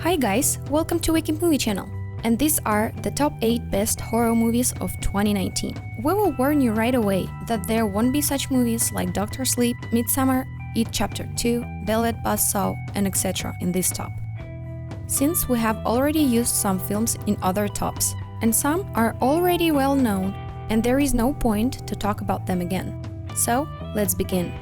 Hi guys, welcome to Wiki Movie Channel, and these are the top 8 best horror movies of 2019. We will warn you right away that there won't be such movies like Doctor Sleep, Midsommar, It Chapter 2, Velvet Buzzsaw, and etc. in this top, since we have already used some films in other tops, and some are already well known, and there is no point to talk about them again. So, let's begin.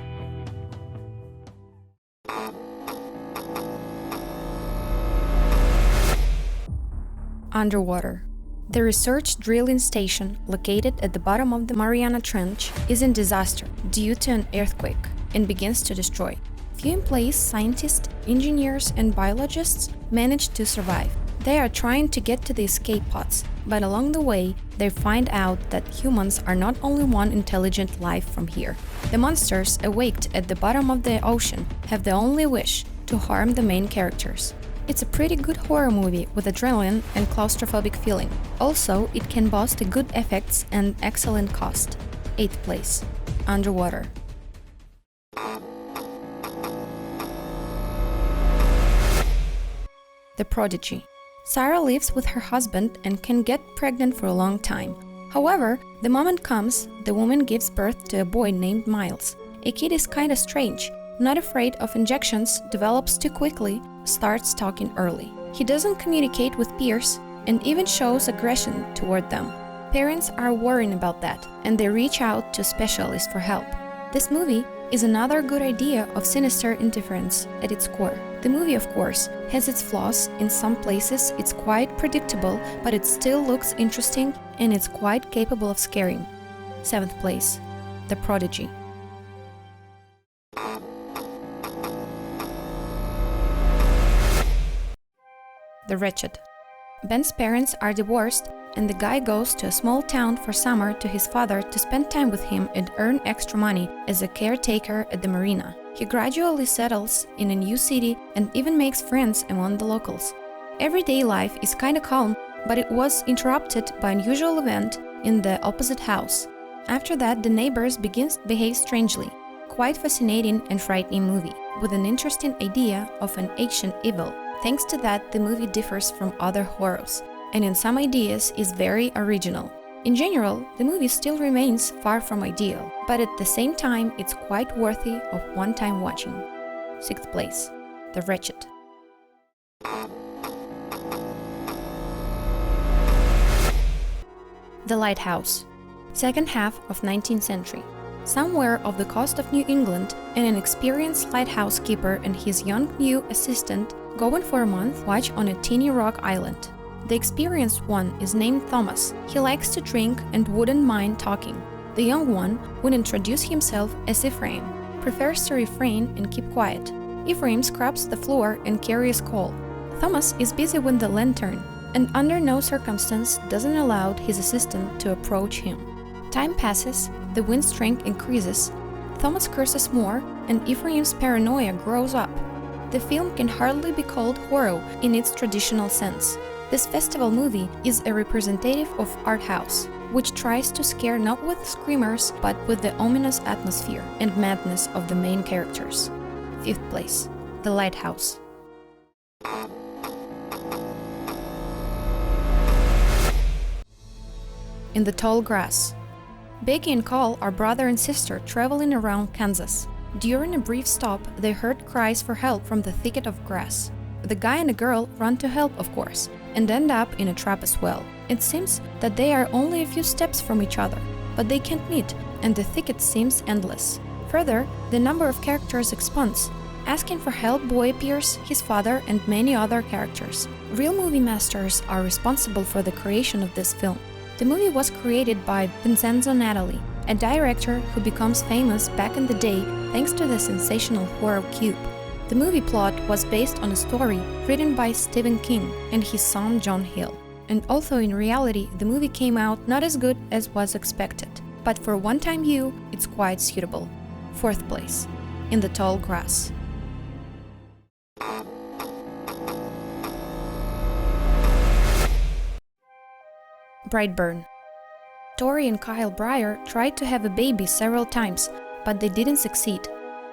Underwater. The research drilling station, located at the bottom of the Mariana Trench, is in disaster due to an earthquake and begins to destroy. Few in place scientists, engineers, and biologists manage to survive. They are trying to get to the escape pods, but along the way, they find out that humans are not only one intelligent life from here. The monsters awaked at the bottom of the ocean have the only wish to harm the main characters. It's a pretty good horror movie with adrenaline and claustrophobic feeling. Also, it can boast good effects and excellent cost. 8th place. Underwater. The Prodigy. Sarah lives with her husband and can get pregnant for a long time. However, the moment comes, the woman gives birth to a boy named Miles. A kid is kinda strange, not afraid of injections, develops too quickly, starts talking early. He doesn't communicate with peers and even shows aggression toward them. Parents are worrying about that, and they reach out to specialists for help. This movie is another good idea of sinister interference at its core. The movie, of course, has its flaws. In some places it's quite predictable, but it still looks interesting and it's quite capable of scaring. 7th place. The Prodigy. The Wretched. Ben's parents are divorced, and the guy goes to a small town for summer to his father to spend time with him and earn extra money as a caretaker at the marina. He gradually settles in a new city and even makes friends among the locals. Everyday life is kinda calm, but it was interrupted by an unusual event in the opposite house. After that, the neighbors begin to behave strangely. Quite fascinating and frightening movie, with an interesting idea of an ancient evil. Thanks to that, the movie differs from other horrors, and in some ideas is very original. In general, the movie still remains far from ideal, but at the same time it's quite worthy of one-time watching. 6th place. The Wretched. The Lighthouse. Second half of 19th century. Somewhere off the coast of New England, an experienced lighthouse keeper and his young new assistant going for a month watch on a teeny rock island. The experienced one is named Thomas. He likes to drink and wouldn't mind talking. The young one would introduce himself as Ephraim, prefers to refrain and keep quiet. Ephraim scrubs the floor and carries coal. Thomas is busy with the lantern and under no circumstance doesn't allow his assistant to approach him. Time passes, the wind strength increases, Thomas curses more, and Ephraim's paranoia grows up. The film can hardly be called horror in its traditional sense. This festival movie is a representative of art house, which tries to scare not with screamers but with the ominous atmosphere and madness of the main characters. 5th place. The Lighthouse. In the Tall Grass. Becky and Cole are brother and sister traveling around Kansas. During a brief stop, they heard cries for help from the thicket of grass. The guy and the girl run to help, of course, and end up in a trap as well. It seems that they are only a few steps from each other, but they can't meet, and the thicket seems endless. Further, the number of characters expands. Asking for help, boy appears, his father, and many other characters. Real movie masters are responsible for the creation of this film. The movie was created by Vincenzo Natali, a director who becomes famous back in the day thanks to the sensational horror Cube. The movie plot was based on a story written by Stephen King and his son John Hill. And although in reality the movie came out not as good as was expected, but for one-time view it's quite suitable. 4th place. In the Tall Grass. Brightburn. Tori and Kyle Breyer tried to have a baby several times, but they didn't succeed.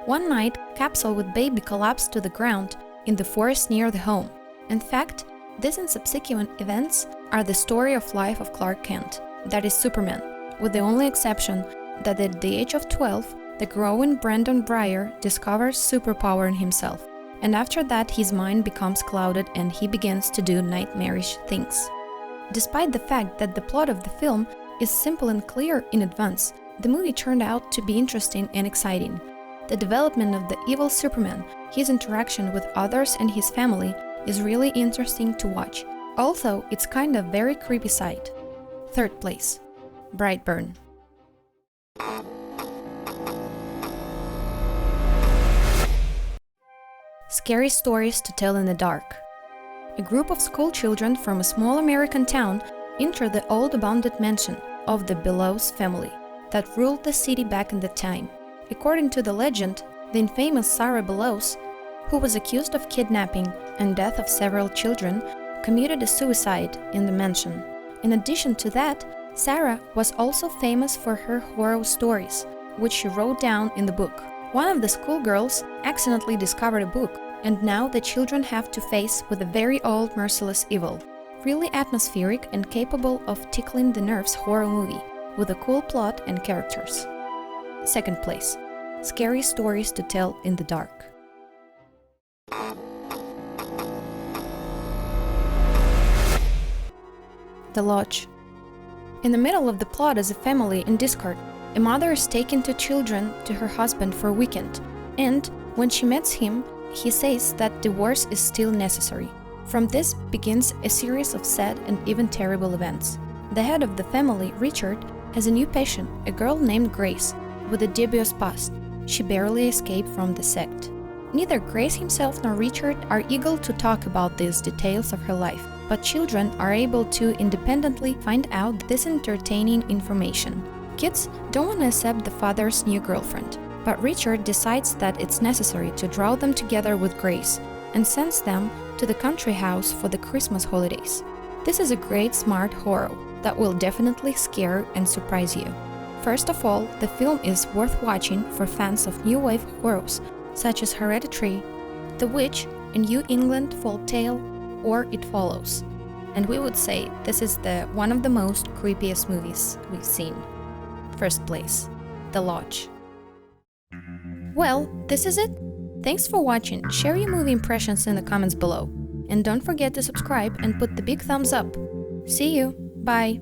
One night, capsule with baby collapsed to the ground in the forest near the home. In fact, this and subsequent events are the story of life of Clark Kent, that is Superman, with the only exception that at the age of 12, the growing Brandon Breyer discovers superpower in himself, and after that his mind becomes clouded and he begins to do nightmarish things. Despite the fact that the plot of the film is simple and clear in advance, the movie turned out to be interesting and exciting. The development of the evil Superman, his interaction with others and his family is really interesting to watch. Also, it's kind of very creepy side. Third place, Brightburn. Scary stories to tell in the dark. A group of school children from a small American town enter the old abandoned mansion of the Bellows family that ruled the city back in the time. According to the legend, the infamous Sarah Bellows, who was accused of kidnapping and death of several children, committed a suicide in the mansion. In addition to that, Sarah was also famous for her horror stories, which she wrote down in the book. One of the schoolgirls accidentally discovered a book, and now the children have to face with a very old merciless evil. Really atmospheric and capable of tickling the nerves horror movie, with a cool plot and characters. Second place, Scary Stories to Tell in the Dark. The Lodge. In the middle of the plot is a family in discord. A mother is taking two children to her husband for a weekend, and when she meets him, he says that divorce is still necessary. From this begins a series of sad and even terrible events. The head of the family, Richard, has a new patient, a girl named Grace, with a dubious past. She barely escaped from the sect. Neither Grace himself nor Richard are eager to talk about these details of her life, but children are able to independently find out this entertaining information. Kids don't want to accept the father's new girlfriend, but Richard decides that it's necessary to draw them together with Grace and sends them to the country house for the Christmas holidays. This is a great smart horror that will definitely scare and surprise you. First of all, the film is worth watching for fans of new wave horrors such as Hereditary, The Witch, A New England Folk Tale, or It Follows. And we would say this is one of the most creepiest movies we've seen. First place, The Lodge. Well, this is it. Thanks for watching. Share your movie impressions in the comments below. And don't forget to subscribe and put the big thumbs up. See you. Bye.